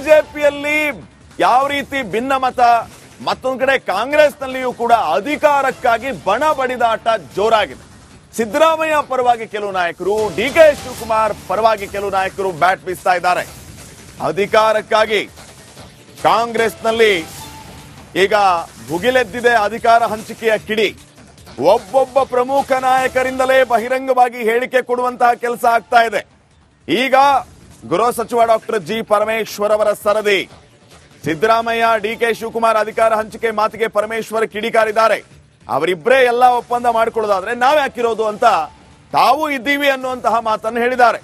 ಬಿಜೆಪಿಯಲ್ಲಿ ಯಾವ ರೀತಿ ಭಿನ್ನಮತ, ಮತ್ತೊಂದು ಕಡೆ ಕಾಂಗ್ರೆಸ್ನಲ್ಲಿಯೂ ಕೂಡ ಅಧಿಕಾರಕ್ಕಾಗಿ ಬಣ ಬಡಿದಾಟ ಜೋರಾಗಿದೆ. ಸಿದ್ದರಾಮಯ್ಯ ಪರವಾಗಿ ಕೆಲವು ನಾಯಕರು, ಡಿಕೆ ಶಿವಕುಮಾರ್ ಪರವಾಗಿ ಕೆಲವು ನಾಯಕರು ಬ್ಯಾಟ್ ಬೀಸ್ತಾ ಇದ್ದಾರೆ. ಅಧಿಕಾರಕ್ಕಾಗಿ ಕಾಂಗ್ರೆಸ್ನಲ್ಲಿ ಈಗ ಭುಗಿಲೆದ್ದಿದೆ ಅಧಿಕಾರ ಹಂಚಿಕೆಯ ಕಿಡಿ. ಒಬ್ಬೊಬ್ಬ ಪ್ರಮುಖ ನಾಯಕರಿಂದಲೇ ಬಹಿರಂಗವಾಗಿ ಹೇಳಿಕೆ ಕೊಡುವಂತಹ ಕೆಲಸ ಆಗ್ತಾ ಇದೆ. ಈಗ ಗೃಹ ಸಚಿವ ಡಾಕ್ಟರ್ ಜಿ ಪರಮೇಶ್ವರ್ ಅವರ ಸರದಿ. ಸಿದ್ದರಾಮಯ್ಯ, ಡಿಕೆ ಶಿವಕುಮಾರ್ ಅಧಿಕಾರ ಹಂಚಿಕೆ ಮಾತಿಗೆ ಪರಮೇಶ್ವರ್ ಕಿಡಿಕಾರಿದ್ದಾರೆ. ಅವರಿಬ್ಬರೇ ಎಲ್ಲ ಒಪ್ಪಂದ ಮಾಡಿಕೊಳ್ಳೋದಾದ್ರೆ ನಾವ್ಯಾಕಿರೋದು ಅಂತ ತಾವು ಇದ್ದೀವಿ ಅನ್ನುವಂತಹ ಮಾತನ್ನು ಹೇಳಿದ್ದಾರೆ.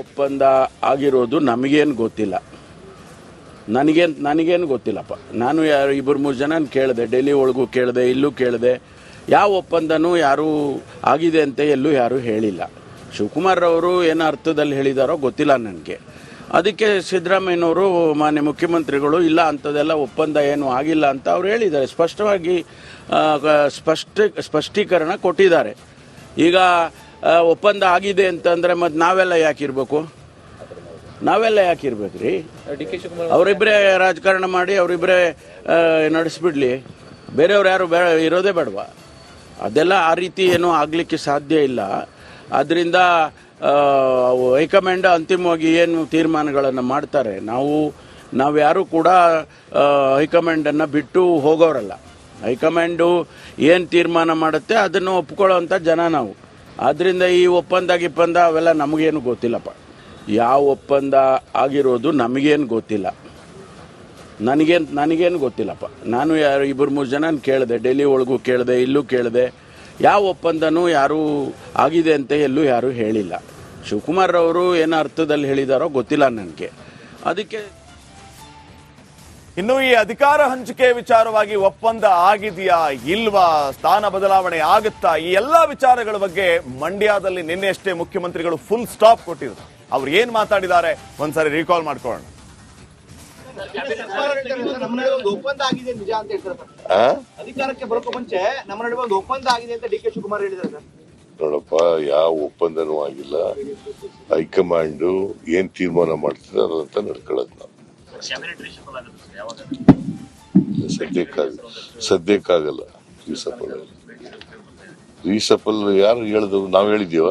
ಒಪ್ಪಂದ ಆಗಿರೋದು ನಮಗೇನು ಗೊತ್ತಿಲ್ಲ, ನನಗೇನು ಗೊತ್ತಿಲ್ಲಪ್ಪ. ನಾನು ಇಬ್ಬರು ಮೂರು ಜನ ಕೇಳಿದೆ, ಡೆಲ್ಲಿ ಒಳಗೂ ಕೇಳಿದೆ, ಇಲ್ಲೂ ಕೇಳಿದೆ. ಯಾವ ಒಪ್ಪಂದನೂ ಯಾರೂ ಆಗಿದೆ ಅಂತ ಎಲ್ಲೂ ಯಾರೂ ಹೇಳಿಲ್ಲ. ಶಿವಕುಮಾರ್ ಅವರು ಏನು ಅರ್ಥದಲ್ಲಿ ಹೇಳಿದಾರೋ ಗೊತ್ತಿಲ್ಲ ನನಗೆ. ಅದಕ್ಕೆ ಸಿದ್ದರಾಮಯ್ಯನವರು ಮಾನ್ಯ ಮುಖ್ಯಮಂತ್ರಿಗಳು ಇಲ್ಲ ಅಂಥದ್ದೆಲ್ಲ ಒಪ್ಪಂದ ಏನು ಆಗಿಲ್ಲ ಅಂತ ಅವ್ರು ಹೇಳಿದ್ದಾರೆ. ಸ್ಪಷ್ಟವಾಗಿ ಸ್ಪಷ್ಟೀಕರಣ ಕೊಟ್ಟಿದ್ದಾರೆ. ಈಗ ಒಪ್ಪಂದ ಆಗಿದೆ ಅಂತಂದರೆ ಮತ್ತು ನಾವೆಲ್ಲ ಯಾಕಿರ್ಬೇಕು ರೀ? ಅವರಿಬ್ಬರೇ ರಾಜಕಾರಣ ಮಾಡಿ ಅವರಿಬ್ಬರೇ ನಡೆಸ್ಬಿಡ್ಲಿ, ಬೇರೆಯವ್ರು ಯಾರು ಇರೋದೇ ಬೇಡವಾ? ಅದೆಲ್ಲ ಆ ರೀತಿ ಏನೂ ಆಗಲಿಕ್ಕೆ ಸಾಧ್ಯ ಇಲ್ಲ. ಆದ್ದರಿಂದ ಹೈಕಮಾಂಡ್ ಅಂತಿಮವಾಗಿ ಏನು ತೀರ್ಮಾನಗಳನ್ನು ಮಾಡ್ತಾರೆ, ನಾವ್ಯಾರೂ ಕೂಡ ಹೈಕಮಾಂಡನ್ನು ಬಿಟ್ಟು ಹೋಗೋರಲ್ಲ. ಹೈಕಮಾಂಡು ಏನು ತೀರ್ಮಾನ ಮಾಡುತ್ತೆ ಅದನ್ನು ಒಪ್ಕೊಳ್ಳೋವಂಥ ಜನ ನಾವು. ಆದ್ದರಿಂದ ಈ ಒಪ್ಪಂದ ಅವೆಲ್ಲ ನಮಗೇನು ಗೊತ್ತಿಲ್ಲಪ್ಪ. ಯಾವ ಒಪ್ಪಂದ ಆಗಿರೋದು ನಮಗೇನು ಗೊತ್ತಿಲ್ಲ, ನನಗೇನು ಗೊತ್ತಿಲ್ಲಪ್ಪ. ನಾನು ಇಬ್ಬರು ಮೂರು ಜನ ಕೇಳಿದೆ, ಡೆಲ್ಲಿ ಒಳಗೂ ಕೇಳಿದೆ, ಇಲ್ಲೂ ಕೇಳಿದೆ. ಯಾವ ಒಪ್ಪಂದನೂ ಯಾರೂ ಆಗಿದೆ ಅಂತ ಎಲ್ಲೂ ಯಾರೂ ಹೇಳಿಲ್ಲ. ಶಿವಕುಮಾರ್ ಅವರು ಏನು ಅರ್ಥದಲ್ಲಿ ಹೇಳಿದಾರೋ ಗೊತ್ತಿಲ್ಲ ನನಗೆ. ಅದಕ್ಕೆ ಇನ್ನು ಈ ಅಧಿಕಾರ ಹಂಚಿಕೆ ವಿಚಾರವಾಗಿ ಒಪ್ಪಂದ ಆಗಿದೆಯಾ ಇಲ್ವಾ, ಸ್ಥಾನ ಬದಲಾವಣೆ ಆಗುತ್ತಾ, ಈ ಎಲ್ಲಾ ವಿಚಾರಗಳ ಬಗ್ಗೆ ಮಂಡ್ಯದಲ್ಲಿ ನಿನ್ನೆಯಷ್ಟೇ ಮುಖ್ಯಮಂತ್ರಿಗಳು ಫುಲ್ ಸ್ಟಾಪ್ ಕೊಟ್ಟಿದ್ರು. ಅವ್ರು ಏನ್ ಮಾತಾಡಿದ್ದಾರೆ ಒಂದ್ಸರಿ ರೀಕಾಲ್ ಮಾಡ್ಕೊಳ್ಳೋಣ. ಒಪ್ಪಂದ ಆಗಿದೆ ನಿಜ ಅಂತ ಹೇಳ್ತಾರೆ. ಅಧಿಕಾರಕ್ಕೆ ಬರೋಕೆ ಮುಂಚೆ ನಮ್ಮ ನಡುವೆ ಒಂದು ಒಪ್ಪಂದ ಆಗಿದೆ ಅಂತ ಡಿ ಕೆ ಶಿವಕುಮಾರ್ ಹೇಳಿದ್ದಾರೆ ಸರ್. ನೋಡಪ್ಪ, ಯಾವ ಒಪ್ಪಂದನೂ ಆಗಿಲ್ಲ. ಹೈಕಮಾಂಡ್ ಏನ್ ತೀರ್ಮಾನ ಮಾಡ್ತಿದೆ ಅದಂತ ನಡ್ಕೊಳ್ಳೋದು ನಾವು. ಸದ್ಯಕ್ಕಾಗಲ್ಲ. ರೀಸಫಲ್ ಯಾರು ಹೇಳಿದ್ರು? ನಾವ್ ಹೇಳಿದೀವ?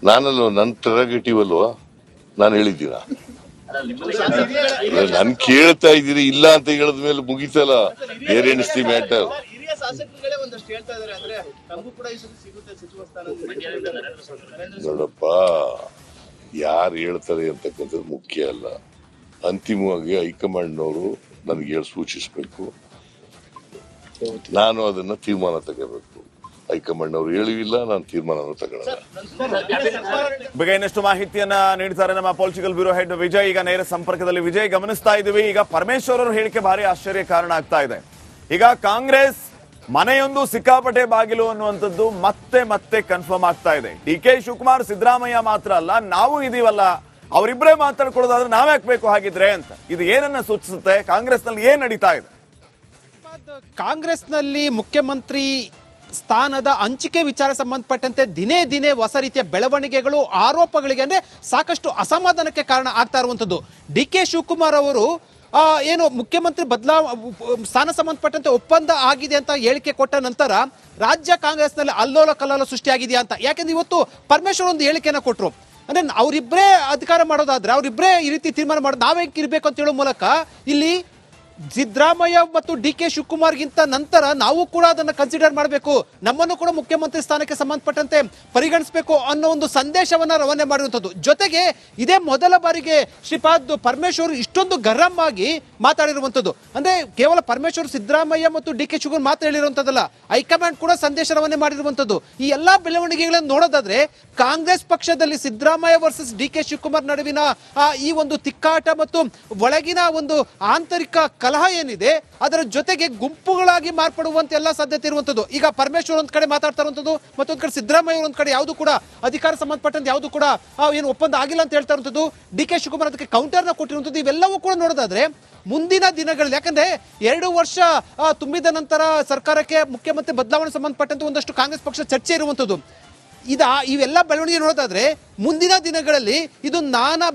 ನಾನಲ್ವ, ನನ್ನ ಪ್ರೆರಗೇಟಿವ್ ಅಲ್ವಾ? ನಾನು ಹೇಳಿದ್ದೀನ? ನನ್ ಕೇಳ್ತಾ ಇದ್ದೀರಿ, ಇಲ್ಲ ಅಂತ ಹೇಳಿದ ಮೇಲೆ ಮುಗಿತಲ್ಲ. ಬೇರೆ ಎಣಿಸ್ತಿ ಮ್ಯಾಟರ್. ನೋಡಪ್ಪ, ಯಾರು ಹೇಳ್ತಾರೆ ಅಂತಕ್ಕಂಥದ್ದು ಮುಖ್ಯ ಅಲ್ಲ. ಅಂತಿಮವಾಗಿ ಹೈಕಮಾಂಡ್ನವರು ನನಗೆ ಹೇಳಿ ಸೂಚಿಸಬೇಕು, ನಾನು ಅದನ್ನ ತೀರ್ಮಾನ ತಗೋಬೇಕು. ಹೈಕಮಾಂಡ್ ಅವರು ಹೇಳಿಲ್ಲ, ನಾನು ತೀರ್ಮಾನ ತಗೊಳ್ಳಲ್ಲ. ಬಗ್ಗೆ ಇನ್ನಷ್ಟು ಮಾಹಿತಿಯನ್ನ ನೀಡ್ತಾರೆ ನಮ್ಮ ಪೊಲಿಟಿಕಲ್ ಬ್ಯೂರೋ ಹೆಡ್ ವಿಜಯ್. ಈಗ ನೇರ ಸಂಪರ್ಕದಲ್ಲಿ ವಿಜಯ್, ಗಮನಿಸ್ತಾ ಇದ್ದೀವಿ. ಈಗ ಪರಮೇಶ್ವರ್ ಅವರು ಹೇಳಿಕೆ ಭಾರಿ ಆಶ್ಚರ್ಯ ಕಾರಣ ಆಗ್ತಾ ಇದೆ. ಈಗ ಕಾಂಗ್ರೆಸ್ ಮನೆಯೊಂದು ಸಿಕ್ಕಾಪಟ್ಟೆ ಬಾಗಿಲು ಅನ್ನುವಂಥದ್ದು ಮತ್ತೆ ಮತ್ತೆ ಕನ್ಫರ್ಮ್ ಆಗ್ತಾ ಇದೆ. ಡಿ ಕೆ ಶಿವಕುಮಾರ್, ಸಿದ್ದರಾಮಯ್ಯ ಮಾತ್ರ ಅಲ್ಲ, ನಾವು ಇದೀವಲ್ಲ, ಅವರಿಬ್ಬರೇ ಮಾತಾಡ್ಕೊಳ್ಳೋದಾದ್ರೆ ನಾವ್ಯಾಕ್ ಬೇಕು ಹಾಗಿದ್ರೆ ಅಂತ. ಇದು ಏನನ್ನ ಸೂಚಿಸುತ್ತೆ? ಕಾಂಗ್ರೆಸ್ನಲ್ಲಿ ಏನ್ ನಡೀತಾ ಇದೆ? ಕಾಂಗ್ರೆಸ್ನಲ್ಲಿ ಮುಖ್ಯಮಂತ್ರಿ ಸ್ಥಾನದ ಹಂಚಿಕೆ ವಿಚಾರ ಸಂಬಂಧಪಟ್ಟಂತೆ ದಿನೇ ದಿನೇ ಹೊಸ ರೀತಿಯ ಬೆಳವಣಿಗೆಗಳು, ಆರೋಪಗಳಿಗೆ ಅಂದ್ರೆ ಸಾಕಷ್ಟು ಅಸಮಾಧಾನಕ್ಕೆ ಕಾರಣ ಆಗ್ತಾ ಇರುವಂತದ್ದು. ಡಿ ಕೆ ಶಿವಕುಮಾರ್ ಅವರು ಏನು ಮುಖ್ಯಮಂತ್ರಿ ಸ್ಥಾನ ಸಂಬಂಧಪಟ್ಟಂತೆ ಒಪ್ಪಂದ ಆಗಿದೆ ಅಂತ ಹೇಳಿಕೆ ಕೊಟ್ಟ ನಂತರ ರಾಜ್ಯ ಕಾಂಗ್ರೆಸ್ನಲ್ಲಿ ಅಲ್ಲೋಲ ಕಲ್ಲೋಲ ಸೃಷ್ಟಿಯಾಗಿದೆಯಾ ಅಂತ. ಯಾಕಂದ್ರೆ ಇವತ್ತು ಪರಮೇಶ್ವರ್ ಒಂದು ಹೇಳಿಕೆಯನ್ನು ಕೊಟ್ಟರು. ಅಂದ್ರೆ ಅವರಿಬ್ಬರೇ ಅಧಿಕಾರ ಮಾಡೋದಾದ್ರೆ, ಅವರಿಬ್ಬರೇ ಈ ರೀತಿ ತೀರ್ಮಾನ ಮಾಡೋದು, ನಾವೇ ಇರಬೇಕು ಅಂತ ಹೇಳೋ ಮೂಲಕ ಇಲ್ಲಿ ಸಿದ್ದರಾಮಯ್ಯ ಮತ್ತು ಡಿ ಕೆ ಶಿವಕುಮಾರ್ಗಿಂತ ನಂತರ ನಾವು ಕೂಡ ಅದನ್ನು ಕನ್ಸಿಡರ್ ಮಾಡಬೇಕು, ನಮ್ಮನ್ನು ಕೂಡ ಮುಖ್ಯಮಂತ್ರಿ ಸ್ಥಾನಕ್ಕೆ ಸಂಬಂಧಪಟ್ಟಂತೆ ಪರಿಗಣಿಸಬೇಕು ಅನ್ನೋ ಒಂದು ಸಂದೇಶವನ್ನ ರವಾನೆ ಮಾಡಿರುವಂಥದ್ದು. ಜೊತೆಗೆ ಇದೇ ಮೊದಲ ಬಾರಿಗೆ ಶ್ರೀಪಾದ್ ಪರಮೇಶ್ವರ್ ಇಷ್ಟೊಂದು ಗರಂ ಆಗಿ ಮಾತಾಡಿರುವಂಥದ್ದು. ಅಂದ್ರೆ ಕೇವಲ ಪರಮೇಶ್ವರ್, ಸಿದ್ದರಾಮಯ್ಯ ಮತ್ತು ಡಿ ಕೆ ಶಿವಕುಮಾರ್ ಮಾತ್ರ ಹೇಳಿರುವಂಥದ್ದಲ್ಲ, ಹೈಕಮಾಂಡ್ ಕೂಡ ಸಂದೇಶ ರವಾನೆ ಮಾಡಿರುವಂಥದ್ದು. ಈ ಎಲ್ಲಾ ಬೆಳವಣಿಗೆಗಳನ್ನು ನೋಡೋದಾದ್ರೆ ಕಾಂಗ್ರೆಸ್ ಪಕ್ಷದಲ್ಲಿ Siddaramaiah versus D K Shivakumar ನಡುವಿನ ಈ ಒಂದು ತಿಕ್ಕಾಟ ಮತ್ತು ಒಳಗಿನ ಒಂದು ಆಂತರಿಕ ಕಲಹ ಏನಿದೆ ಅದರ ಜೊತೆಗೆ ಗುಂಪುಗಳಾಗಿ ಮಾರ್ಪಡುವಂತ ಎಲ್ಲ ಸಾಧ್ಯತೆ ಇರುವಂತದ್ದು. ಈಗ ಪರಮೇಶ್ವರ್ ಒಂದ್ ಕಡೆ ಮಾತಾಡ್ತಾ ಇರುವಂತದ್ದು, ಮತ್ತೊಂದ್ ಕಡೆ ಸಿದ್ದರಾಮಯ್ಯ ಒಂದ್ ಕಡೆ ಯಾವುದು ಕೂಡ ಅಧಿಕಾರ ಸಂಬಂಧಪಟ್ಟಂತೆ ಯಾವುದು ಕೂಡ ಏನು ಒಪ್ಪಂದ ಆಗಿಲ್ಲ ಅಂತ ಹೇಳ್ತಾ ಇರುವಂತದ್ದು, ಡಿ ಕೆ ಶಿವಕುಮಾರ್ ಅದಕ್ಕೆ ಕೌಂಟರ್ನ ಕೊಟ್ಟಿರುವಂತದ್ದು. ಇವೆಲ್ಲವೂ ಕೂಡ ನೋಡೋದಾದ್ರೆ ಮುಂದಿನ ದಿನಗಳಲ್ಲಿ, ಯಾಕಂದ್ರೆ 2 ವರ್ಷ ತುಂಬಿದ ನಂತರ ಸರ್ಕಾರಕ್ಕೆ ಮುಖ್ಯಮಂತ್ರಿ ಬದಲಾವಣೆ ಸಂಬಂಧಪಟ್ಟಂತೆ ಒಂದಷ್ಟು ಕಾಂಗ್ರೆಸ್ ಪಕ್ಷ ಚರ್ಚೆ ಇರುವಂತದ್ದು. ಇವೆಲ್ಲ ಬೆಳವಣಿಗೆ ನೋಡೋದಾದ್ರೆ ಮುಂದಿನ ದಿನಗಳಲ್ಲಿ ಇದು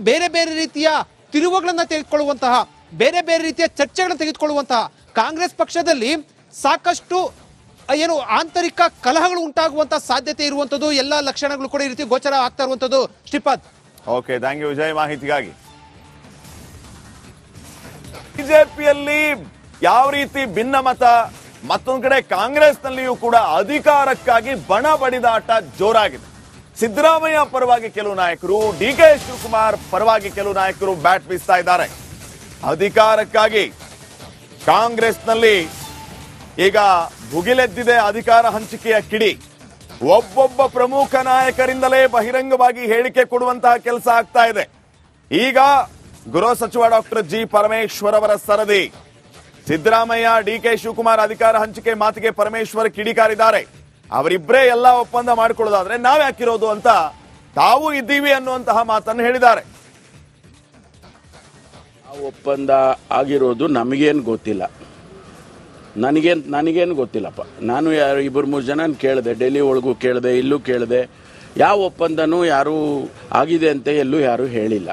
ಬೇರೆ ಬೇರೆ ರೀತಿಯ ತಿರುವುಗಳನ್ನ ತೆಗೆದುಕೊಳ್ಳುವಂತಹ, ಬೇರೆ ಬೇರೆ ರೀತಿಯ ಚರ್ಚೆಗಳನ್ನು ತೆಗೆದುಕೊಳ್ಳುವಂತಹ, ಕಾಂಗ್ರೆಸ್ ಪಕ್ಷದಲ್ಲಿ ಸಾಕಷ್ಟು ಆಂತರಿಕ ಕಲಹಗಳು ಉಂಟಾಗುವಂತಹ ಸಾಧ್ಯತೆ ಇರುವಂತದ್ದು ಎಲ್ಲ ಲಕ್ಷಣಗಳು ಕೂಡ ಈ ರೀತಿ ಗೋಚರ ಆಗ್ತಾ ಇರುವಂತದ್ದು. Shripad, okay, thank you Vijay ಮಾಹಿತಿಗಾಗಿ. ಬಿಜೆಪಿಯಲ್ಲಿ ಯಾವ ರೀತಿ ಭಿನ್ನಮತ, ಮತ್ತೊಂದು ಕಡೆ ಕಾಂಗ್ರೆಸ್ನಲ್ಲಿಯೂ ಕೂಡ ಅಧಿಕಾರಕ್ಕಾಗಿ ಬಣ ಬಡಿದಾಟ ಜೋರಾಗಿದೆ. ಸಿದ್ದರಾಮಯ್ಯ ಪರವಾಗಿ ಕೆಲವು ನಾಯಕರು, ಡಿಕೆ ಶಿವಕುಮಾರ್ ಪರವಾಗಿ ಕೆಲವು ನಾಯಕರು ಬ್ಯಾಟ್ ಬೀಸ್ತಾ ಇದ್ದಾರೆ. ಅಧಿಕಾರಕ್ಕಾಗಿ ಕಾಂಗ್ರೆಸ್ನಲ್ಲಿ ಈಗ ಭುಗಿಲೆದ್ದಿದೆ ಅಧಿಕಾರ ಹಂಚಿಕೆಯ ಕಿಡಿ. ಒಬ್ಬೊಬ್ಬ ಪ್ರಮುಖ ನಾಯಕರಿಂದಲೇ ಬಹಿರಂಗವಾಗಿ ಹೇಳಿಕೆ ಕೊಡುವಂತಹ ಕೆಲಸ ಆಗ್ತಾ ಇದೆ. ಈಗ ಗೃಹ ಸಚಿವ ಡಾಕ್ಟರ್ ಜಿ ಪರಮೇಶ್ವರ್ ಅವರ ಸರದಿ. ಸಿದ್ದರಾಮಯ್ಯ, ಡಿಕೆ ಶಿವಕುಮಾರ್ ಅಧಿಕಾರ ಹಂಚಿಕೆ ಮಾತಿಗೆ ಪರಮೇಶ್ವರ್ ಕಿಡಿಕಾರಿದ್ದಾರೆ. ಅವರಿಬ್ಬರೇ ಎಲ್ಲ ಒಪ್ಪಂದ ಮಾಡಿಕೊಳ್ಳೋದಾದ್ರೆ ನಾವ್ ಯಾಕಿರೋದು ಅಂತ ತಾವು ಇದ್ದೀವಿ ಅನ್ನುವಂತಹ ಮಾತನ್ನು ಹೇಳಿದ್ದಾರೆ. ಆ ಒಪ್ಪಂದ ಆಗಿರೋದು ನಮಗೇನು ಗೊತ್ತಿಲ್ಲ, ನನಗೇನು ಗೊತ್ತಿಲ್ಲಪ್ಪ. ನಾನು ಯಾರು 2-3 ಜನ ಕೇಳಿದೆ, ಡೆಲ್ಲಿ ಒಳಗೂ ಕೇಳಿದೆ, ಇಲ್ಲೂ ಕೇಳಿದೆ. ಯಾವ ಒಪ್ಪಂದನೂ ಯಾರು ಆಗಿದೆ ಅಂತ ಎಲ್ಲೂ ಯಾರೂ ಹೇಳಿಲ್ಲ.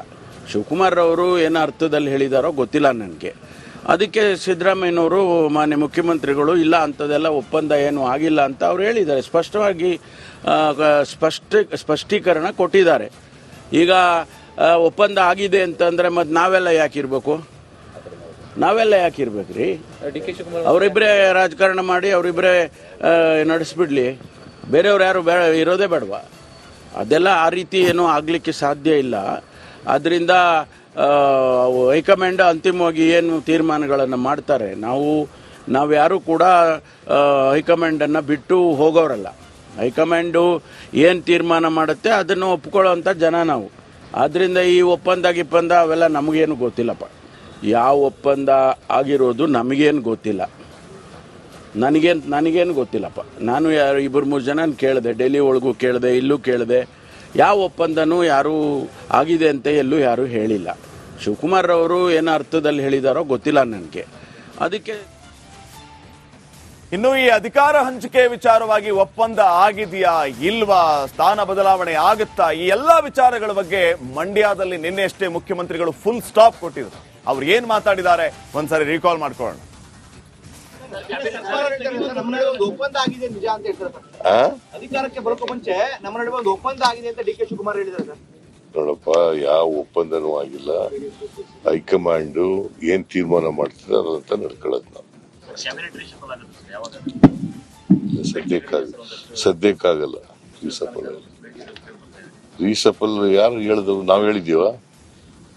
ಶಿವಕುಮಾರ್ ಅವರು ಏನೋ ಅರ್ಥದಲ್ಲಿ ಹೇಳಿದಾರೋ ಗೊತ್ತಿಲ್ಲ ನನಗೆ. ಅದಕ್ಕೆ ಸಿದ್ದರಾಮಯ್ಯನವರು ಮಾನ್ಯ ಮುಖ್ಯಮಂತ್ರಿಗಳು ಇಲ್ಲ ಅಂಥದ್ದೆಲ್ಲ ಒಪ್ಪಂದ ಏನು ಆಗಿಲ್ಲ ಅಂತ ಅವ್ರು ಹೇಳಿದ್ದಾರೆ. ಸ್ಪಷ್ಟವಾಗಿ ಸ್ಪಷ್ಟೀಕರಣ ಕೊಟ್ಟಿದ್ದಾರೆ. ಈಗ ಒಪ್ಪಂದ ಆಗಿದೆ ಅಂತಂದರೆ ಮತ್ತು ನಾವೆಲ್ಲ ಯಾಕಿರ್ಬೇಕು ರೀ? ಅವರಿಬ್ಬರೇ ರಾಜಕಾರಣ ಮಾಡಿ ಅವರಿಬ್ಬರೇ ನಡೆಸ್ಬಿಡ್ಲಿ, ಬೇರೆಯವ್ರು ಯಾರು ಇರೋದೇ ಬೇಡವಾ? ಅದೆಲ್ಲ ಆ ರೀತಿ ಏನೂ ಆಗಲಿಕ್ಕೆ ಸಾಧ್ಯ ಇಲ್ಲ. ಆದ್ದರಿಂದ ಹೈಕಮಾಂಡ್ ಅಂತಿಮವಾಗಿ ಏನು ತೀರ್ಮಾನಗಳನ್ನು ಮಾಡ್ತಾರೆ, ನಾವು ಯಾರೂ ಕೂಡ ಹೈಕಮಾಂಡನ್ನು ಬಿಟ್ಟು ಹೋಗೋರಲ್ಲ. ಹೈಕಮಾಂಡು ಏನು ತೀರ್ಮಾನ ಮಾಡುತ್ತೆ ಅದನ್ನು ಒಪ್ಕೊಳ್ಳೋವಂಥ ಜನ ನಾವು. ಆದ್ದರಿಂದ ಈ ಗಿಪ್ಪಂದ ಅವೆಲ್ಲ ನಮಗೇನು ಗೊತ್ತಿಲ್ಲಪ್ಪ. ಯಾವ ಒಪ್ಪಂದ ಆಗಿರೋದು ನಮಗೇನು ಗೊತ್ತಿಲ್ಲ, ನನಗೇನು ಗೊತ್ತಿಲ್ಲಪ್ಪ. ನಾನು 2-3 ಜನ ಕೇಳಿದೆ, ಡೆಲ್ಲಿ ಒಳಗೂ ಕೇಳಿದೆ, ಇಲ್ಲೂ ಕೇಳಿದೆ. ಯಾವ ಒಪ್ಪಂದನೂ ಯಾರು ಆಗಿದೆ ಅಂತ ಎಲ್ಲೂ ಯಾರೂ ಹೇಳಿಲ್ಲ. ಶಿವಕುಮಾರ್ ಅವರು ಏನೋ ಅರ್ಥದಲ್ಲಿ ಹೇಳಿದಾರೋ ಗೊತ್ತಿಲ್ಲ ನನಗೆ. ಅದಕ್ಕೆ ಇನ್ನು ಈ ಅಧಿಕಾರ ಹಂಚಿಕೆ ವಿಚಾರವಾಗಿ ಒಪ್ಪಂದ ಆಗಿದೆಯಾ ಇಲ್ವಾ, ಸ್ಥಾನ ಬದಲಾವಣೆ ಆಗುತ್ತಾ, ಈ ಎಲ್ಲಾ ವಿಚಾರಗಳ ಬಗ್ಗೆ ಮಂಡ್ಯದಲ್ಲಿ ನಿನ್ನೆಷ್ಟೇ ಮುಖ್ಯಮಂತ್ರಿಗಳು ಫುಲ್ ಸ್ಟಾಪ್ ಕೊಟ್ಟಿದ್ರು. ಅವ್ರು ಏನ್ ಮಾತಾಡಿದ್ದಾರೆ ಒಂದ್ಸರಿ ರೀಕಾಲ್ ಮಾಡ್ಕೊಳ್ಳೋಣ. ನಮ್ಮ ನಡುವೆ ಒಂದು ಒಪ್ಪಂದ ಆಗಿದೆ ನಿಜ ಅಂತ ಹೇಳ್ತಾರೆ ಸರ್. ಅಧಿಕಾರಕ್ಕೆ ಬರೋಕೆ ಮುಂಚೆ ನಮ್ಮ ನಡುವೆ ಒಂದು ಒಪ್ಪಂದ ಆಗಿದೆ ಅಂತ ಡಿಕೆ ಶಿವಕುಮಾರ್ ಹೇಳಿದ್ದಾರೆ ಸರ್. ನೋಡಪ್ಪ, ಯಾವ ಒಪ್ಪಂದನೂ ಆಗಿಲ್ಲ. ಹೈಕಮಾಂಡ್ ಏನ್ ತೀರ್ಮಾನ ಮಾಡ್ತದೆ ಅದಂತ ನಡ್ಕೊಳ್ಳೋದು ನಾವು. ಸದ್ಯಕ್ಕಾಗಲ್ಲ. ರೀಸಫಲ್ ಯಾರು ಹೇಳಿದ್ರು? ನಾವ್ ಹೇಳಿದೀವ?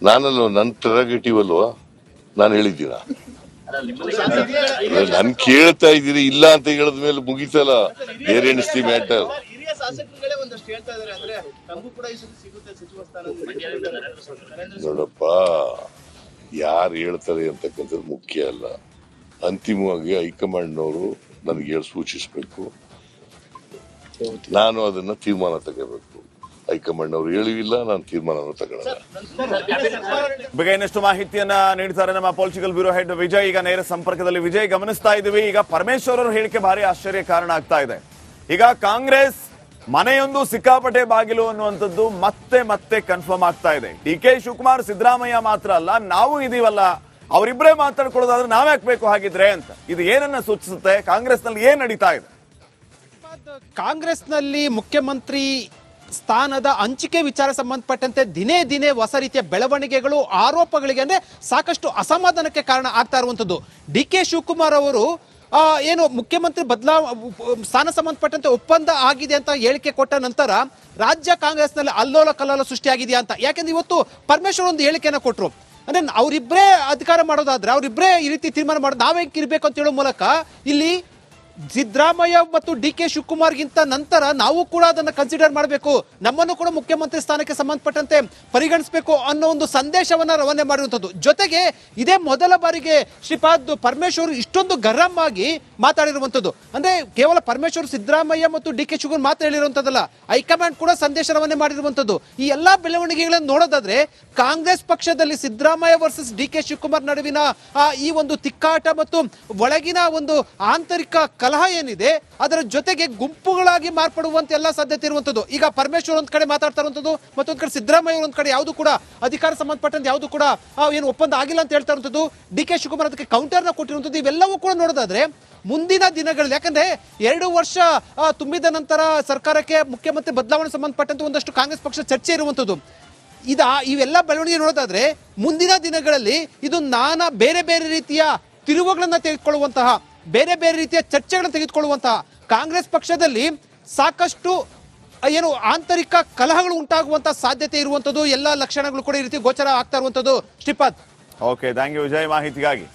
ನಾನಲ್ವ, ನನ್ನ ಪ್ರೆರಗೇಟಿವ್ ಅಲ್ವಾ, ನಾನು ಹೇಳಿದ್ದೀನ? ನನ್ ಕೇಳ್ತಾ ಇದ್ದೀರಿ, ಇಲ್ಲ ಅಂತ ಹೇಳಿದ ಮೇಲೆ ಮುಗಿತಲ್ಲ, ಬೇರೆ ಎಣಿಸ್ತಿ ಮ್ಯಾಟರ್. ಹಿರಿಯ ಶಾಸಕರುಗಳೇ ಒಂದಷ್ಟು ಹೇಳ್ತಾ ಇದ್ದಾರೆ, ಅಂದ್ರೆ ತಮಗೂ ಕೂಡ ಈ ಸತಿ ಸಿಗುತ್ತೆ ಸಚಿವ ಸ್ಥಾನ. ನೋಡಪ್ಪ, ಯಾರು ಹೇಳ್ತಾರೆ ಅಂತಕ್ಕಂಥದ್ದು ಮುಖ್ಯ ಅಲ್ಲ. ಅಂತಿಮವಾಗಿ ಹೈಕಮಾಂಡ್ನವರು ನನಗೆ ಸೂಚಿಸಬೇಕು, ನಾನು ಅದನ್ನ ತೀರ್ಮಾನ ತಗೋಬೇಕು. ಹೈಕಮಾಂಡ್ ಅವರು ಹೇಳಿಲ್ಲ, ನಾನು ತೀರ್ಮಾನ ತಗೊಳ್ಳಲ್ಲ. ಬಗ್ಗೆ ಇನ್ನಷ್ಟು ಮಾಹಿತಿಯನ್ನ ನೀಡ್ತಾರೆ ನಮ್ಮ ಪೊಲಿಟಿಕಲ್ ಬ್ಯೂರೋ ಹೆಡ್ ವಿಜಯ್. ಈಗ ನೇರ ಸಂಪರ್ಕದಲ್ಲಿ ವಿಜಯ್, ಗಮನಿಸ್ತಾ ಇದ್ದೀವಿ. ಈಗ ಪರಮೇಶ್ವರ್ ಅವರ ಹೇಳಿಕೆ ಭಾರಿ ಆಶ್ಚರ್ಯ ಕಾರಣ ಆಗ್ತಾ ಇದೆ. ಈಗ ಕಾಂಗ್ರೆಸ್ ಮನೆಯೊಂದು ಸಿಕ್ಕಾಪಟ್ಟೆ ಬಾಗಿಲು ಅನ್ನುವಂಥದ್ದು ಮತ್ತೆ ಕನ್ಫರ್ಮ್ ಆಗ್ತಾ ಇದೆ. ಡಿಕೆ ಶಿವಕುಮಾರ್, ಸಿದ್ದರಾಮಯ್ಯ ಮಾತ್ರ ಅಲ್ಲ, ನಾವು ಇದೀವಲ್ಲ, ಅವರಿಬ್ಬರೇ ಮಾತಾಡ್ಕೊಳ್ಳೋದಾದ್ರೆ ನಾವ್ಯಾಕೆ ಬೇಕು ಹಾಗಿದ್ರೆ ಅಂತ. ಇದು ಏನನ್ನ ಸೂಚಿಸುತ್ತೆ? ಕಾಂಗ್ರೆಸ್ನಲ್ಲಿ ಏನ್ ನಡೀತಾ ಇದೆ? ಕಾಂಗ್ರೆಸ್ನಲ್ಲಿ ಮುಖ್ಯಮಂತ್ರಿ ಸ್ಥಾನದ ಹಂಚಿಕೆ ವಿಚಾರ ಸಂಬಂಧಪಟ್ಟಂತೆ ದಿನೇ ಹೊಸ ರೀತಿಯ ಬೆಳವಣಿಗೆಗಳು, ಆರೋಪಗಳಿಗೆ ಅಂದ್ರೆ ಸಾಕಷ್ಟು ಅಸಮಾಧಾನಕ್ಕೆ ಕಾರಣ ಆಗ್ತಾ ಇರುವಂತದ್ದು. ಡಿಕೆ ಶಿವಕುಮಾರ್ ಅವರು ಏನು ಮುಖ್ಯಮಂತ್ರಿ ಸ್ಥಾನ ಸಂಬಂಧಪಟ್ಟಂತೆ ಒಪ್ಪಂದ ಆಗಿದೆ ಅಂತ ಹೇಳಿಕೆ ಕೊಟ್ಟ ನಂತರ ರಾಜ್ಯ ಕಾಂಗ್ರೆಸ್ನಲ್ಲಿ ಅಲ್ಲೋಲ ಕಲ್ಲೋಲ ಸೃಷ್ಟಿಯಾಗಿದೆಯಾ ಅಂತ. ಯಾಕೆಂದ್ರೆ ಇವತ್ತು ಪರಮೇಶ್ವರ್ ಒಂದು ಹೇಳಿಕೆಯನ್ನು ಕೊಟ್ಟರು. ಅಂದ್ರೆ ಅವರಿಬ್ಬರೇ ಅಧಿಕಾರ ಮಾಡೋದಾದ್ರೆ, ಅವರಿಬ್ಬರೇ ಈ ರೀತಿ ತೀರ್ಮಾನ ಮಾಡೋದು, ನಾವೇ ಇರಬೇಕು ಅಂತ ಹೇಳೋ ಮೂಲಕ ಇಲ್ಲಿ ಸಿದ್ದರಾಮಯ್ಯ ಮತ್ತು ಡಿಕೆ ಶಿವಕುಮಾರ್ಗಿಂತ ನಂತರ ನಾವು ಕೂಡ ಅದನ್ನು ಕನ್ಸಿಡರ್ ಮಾಡಬೇಕು, ನಮ್ಮನ್ನು ಕೂಡ ಮುಖ್ಯಮಂತ್ರಿ ಸ್ಥಾನಕ್ಕೆ ಸಂಬಂಧಪಟ್ಟಂತೆ ಪರಿಗಣಿಸಬೇಕು ಅನ್ನೋ ಒಂದು ಸಂದೇಶವನ್ನ ರವಾನೆ ಮಾಡಿರುವಂಥದ್ದು. ಜೊತೆಗೆ ಇದೇ ಮೊದಲ ಬಾರಿಗೆ ಶ್ರೀಪಾದ್ ಪರಮೇಶ್ವರ್ ಇಷ್ಟೊಂದು ಗರಂ ಆಗಿ ಮಾತಾಡಿರುವಂಥದ್ದು. ಅಂದ್ರೆ ಕೇವಲ ಪರಮೇಶ್ವರ್, ಸಿದ್ದರಾಮಯ್ಯ ಮತ್ತು ಡಿಕೆ ಶಿವಕುಮಾರ್ ಮಾತ್ರ ಹೇಳಿರುವಂಥದ್ದಲ್ಲ, ಹೈಕಮಾಂಡ್ ಕೂಡ ಸಂದೇಶ ರವಾನೆ ಮಾಡಿರುವಂಥದ್ದು. ಈ ಎಲ್ಲಾ ಬೆಳವಣಿಗೆಗಳನ್ನು ನೋಡೋದಾದ್ರೆ ಕಾಂಗ್ರೆಸ್ ಪಕ್ಷದಲ್ಲಿ ಸಿದ್ದರಾಮಯ್ಯ ವರ್ಸಸ್ ಡಿಕೆ ಶಿವಕುಮಾರ್ ನಡುವಿನ ಈ ಒಂದು ತಿಕ್ಕಾಟ ಮತ್ತು ಒಳಗಿನ ಒಂದು ಆಂತರಿಕ ಕಲಹ ಏನಿದೆ ಅದರ ಜೊತೆಗೆ ಗುಂಪುಗಳಾಗಿ ಮಾರ್ಪಡುವಂತ ಎಲ್ಲ ಸಾಧ್ಯತೆ ಇರುವಂತದ್ದು. ಈಗ ಪರಮೇಶ್ವರ್ ಒಂದ್ ಕಡೆ ಮಾತಾಡ್ತಾ ಇರುವಂತದ್ದು, ಮತ್ತೊಂದ್ ಕಡೆ ಸಿದ್ದರಾಮಯ್ಯ ಒಂದ್ ಕಡೆ ಯಾವುದು ಕೂಡ ಅಧಿಕಾರ ಸಂಬಂಧಪಟ್ಟಂತೆ ಯಾವುದು ಕೂಡ ಏನು ಒಪ್ಪಂದ ಆಗಿಲ್ಲ ಅಂತ ಹೇಳ್ತಾ ಇರುವಂತದ್ದು, ಡಿ ಕೆ ಶಿವಕುಮಾರ್ ಅದಕ್ಕೆ ಕೌಂಟರ್ನ ಕೊಟ್ಟಿರುವಂತದ್ದು. ಇವೆಲ್ಲವೂ ಕೂಡ ನೋಡೋದಾದ್ರೆ ಮುಂದಿನ ದಿನಗಳಲ್ಲಿ, ಯಾಕಂದ್ರೆ 2 ವರ್ಷ ತುಂಬಿದ ನಂತರ ಸರ್ಕಾರಕ್ಕೆ ಮುಖ್ಯಮಂತ್ರಿ ಬದಲಾವಣೆ ಸಂಬಂಧಪಟ್ಟಂತೆ ಒಂದಷ್ಟು ಕಾಂಗ್ರೆಸ್ ಪಕ್ಷ ಚರ್ಚೆ ಇರುವಂತದ್ದು. ಇವೆಲ್ಲ ಬೆಳವಣಿಗೆ ನೋಡೋದಾದ್ರೆ ಮುಂದಿನ ದಿನಗಳಲ್ಲಿ ಇದು ಬೇರೆ ಬೇರೆ ರೀತಿಯ ತಿರುವುಗಳನ್ನ ತೆಗೆದುಕೊಳ್ಳುವಂತಹ, ಬೇರೆ ಬೇರೆ ರೀತಿಯ ಚರ್ಚೆಗಳನ್ನು ತೆಗೆದುಕೊಳ್ಳುವಂತಹ, ಕಾಂಗ್ರೆಸ್ ಪಕ್ಷದಲ್ಲಿ ಸಾಕಷ್ಟು ಆಂತರಿಕ ಕಲಹಗಳು ಉಂಟಾಗುವಂತಹ ಸಾಧ್ಯತೆ ಇರುವಂತದ್ದು ಎಲ್ಲ ಲಕ್ಷಣಗಳು ಕೂಡ ಈ ರೀತಿ ಗೋಚರ ಆಗ್ತಾ ಇರುವಂತದ್ದು. Shripad. Okay, thank you Vijay ಮಾಹಿತಿಗಾಗಿ.